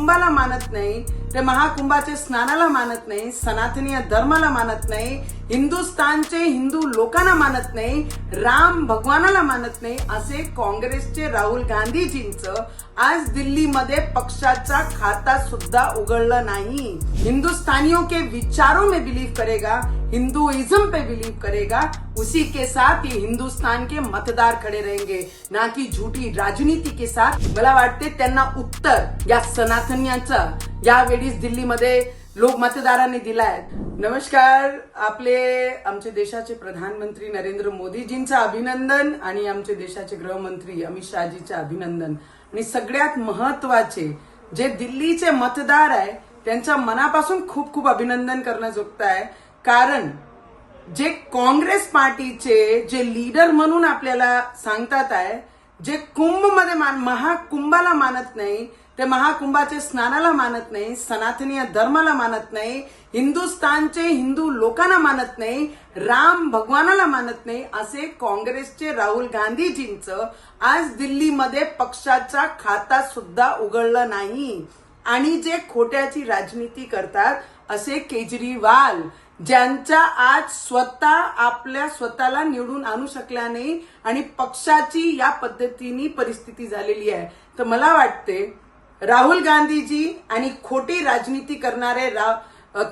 महाकुंभाला मानत नाही, ते महाकुंभाचे स्नानाला मानत नाही, सनातनीय धर्माला मानत नाही, हिंदुस्थानचे हिंदू लोकांना मानत नाही, राम भगवानाला मानत नाही, असे काँग्रेसचे राहुल गांधीजींचं आज दिल्लीमध्ये पक्षाचा खाता सुद्धा उघडलं नाही। हिंदुस्तानियों के विचारों में बिलीव करेगा, हिंदुइज्म पे बिलीव करेगा, उसी के साथ ये हिंदुस्तान के मतदार खड़े रहेंगे, ना कि झूठी राजनीति के साथ। मला वाटते त्यांना उत्तर या सनातनियांचं यावेळीच दिल्लीमध्ये लोक मतदारांनी दिलाय। नमस्कार, आमचे देशाचे प्रधानमंत्री नरेंद्र मोदीजींचं अभिनंदन आणि आमचे देशाचे गृहमंत्री अमित शहाजींचं अभिनंदन। आणि सगळ्यात महत्वाचे जे दिल्लीचे मतदार आहे त्यांच्या मनापासून खूप खूप अभिनंदन करण्याजोगतं आहे, कारण जे काँग्रेस पार्टीचे जे लीडर म्हणून आपल्याला सांगतात आहे, जे कुंभमध्ये महाकुंभाला मानत नाही, ते महाकुंभाचे स्नानाला मानत नाही, सनातनीय धर्माला मानत नाही, हिंदुस्थानचे हिंदू लोकांना मानत नाही, राम भगवानाला मानत नाही, असे काँग्रेसचे राहुल गांधीजींचं आज दिल्लीमध्ये पक्षाचा खाता सुद्धा उघडलं नाही। आणि जे खोट्याची राजनीती करतात असे केजरीवाल, ज्यांचा आज आपल्या स्वतःला निवडून आणू शकला नाही आणि पक्षाची या पद्धतीने परिस्थिती झालेली आहे। तर मला वाटते राहुल गांधीजी आणि खोटी राजनीती करणारे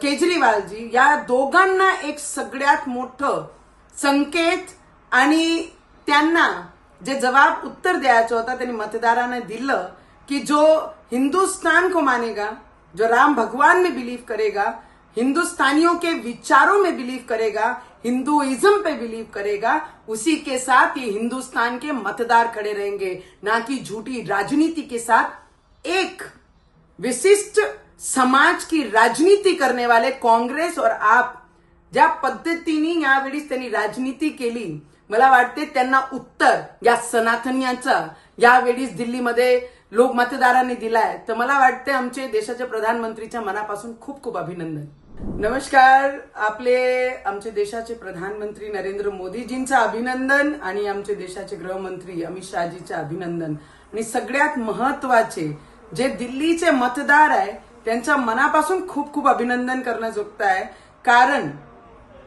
केजरीवालजी या दोघांना एक सगळ्यात मोठं संकेत आणि त्यांना जे जवाब उत्तर द्यायचं होता त्यांनी मतदारांना दिलं की जो हिंदुस्तान को मानेगा, जो राम भगवान में बिलीव करेगा, हिंदुस्तानियों के विचारों में बिलीव करेगा, हिंदुइज्म पे बिलीव करेगा, उसी के साथ ये हिंदुस्तान के मतदार खड़े रहेंगे, ना कि झूठी राजनीति के साथ। एक विशिष्ट समाज की राजनीति करने वाले काँग्रेस और आप ज्या पद्धतीने यावेळी त्यांनी राजनीति केली, मला वाटते त्यांना उत्तर या सनातनियांचं यावेळीच दिल्लीमध्ये लोक मतदारांनी दिलाय। तर मला वाटते आमचे देशाच्या प्रधानमंत्रीच्या मनापासून खूप खूप अभिनंदन। नमस्कार, आमचे देशाचे प्रधानमंत्री नरेंद्र मोदीजींचं अभिनंदन आणि आमचे देशाचे गृहमंत्री अमित शहाजींचं अभिनंदन। आणि सगळ्यात महत्वाचे जे दिल्लीचे मतदार आहे त्यांच्या मनापासून खूप खूप अभिनंदन करण्याजोगतं आहे, कारण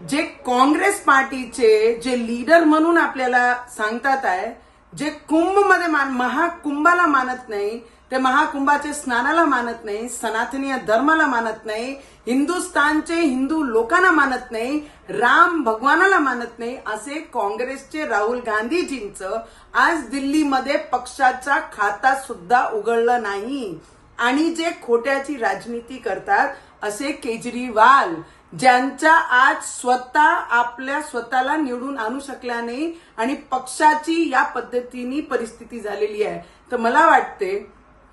जे काँग्रेस पार्टीचे जे लीडर म्हणून आपल्याला सांगतात आहे, जे कुंभमध्ये महाकुंभाला मानत नाही, ते महाकुंभाचे स्नानाला मानत नाही, सनातनीय धर्माला मानत नाही, हिंदुस्थानचे हिंदू लोकांना मानत नाही, राम भगवानाला मानत नाही, असे काँग्रेसचे राहुल गांधीजींचं आज दिल्लीमध्ये पक्षाचा खाता सुद्धा उघडलं नाही। आणि जे खोट्याची राजनीती करतात असे केजरीवाल, ज्यांचा आज आपल्या स्वतःला निवडून आणू शकला नाही आणि पक्षाची या पद्धतीने परिस्थिती झालेली आहे। तर मला वाटते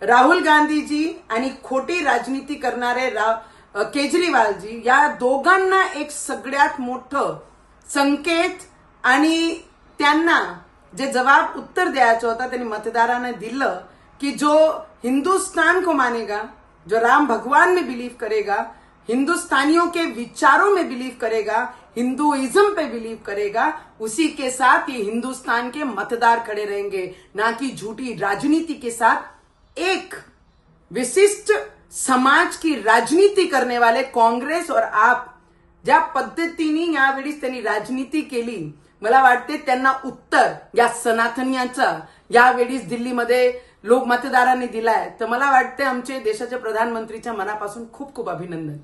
राहुल गांधीजी आणि खोटी राजनीती करणारे केजरीवालजी या दोघांना एक सगळ्यात मोठं संकेत आणि त्यांना जे जवाब उत्तर द्यायचं होता त्यांनी मतदारांना दिलं कि जो हिंदुस्तान को मानेगा, जो राम भगवान में बिलीव करेगा, हिंदुस्तानियों के विचारों में बिलीव करेगा, हिंदुइज्म पे बिलीव करेगा, उसी के साथ ये हिंदुस्तान के मतदार खड़े रहेंगे, ना कि झूठी राजनीति के साथ। एक विशिष्ट समाज की राजनीति करने वाले काँग्रेस और आप ज्या पद्धतीने यावेळी त्यांनी राजनीति केली, मला वाटते त्यांना उत्तर या सनातनियांचं यावेळीच दिल्लीमध्ये लोक मतदारांनी दिलाय। तर मला वाटते आमचे देशाच्या प्रधानमंत्रीच्या मनापासून खूप खूप अभिनंदन।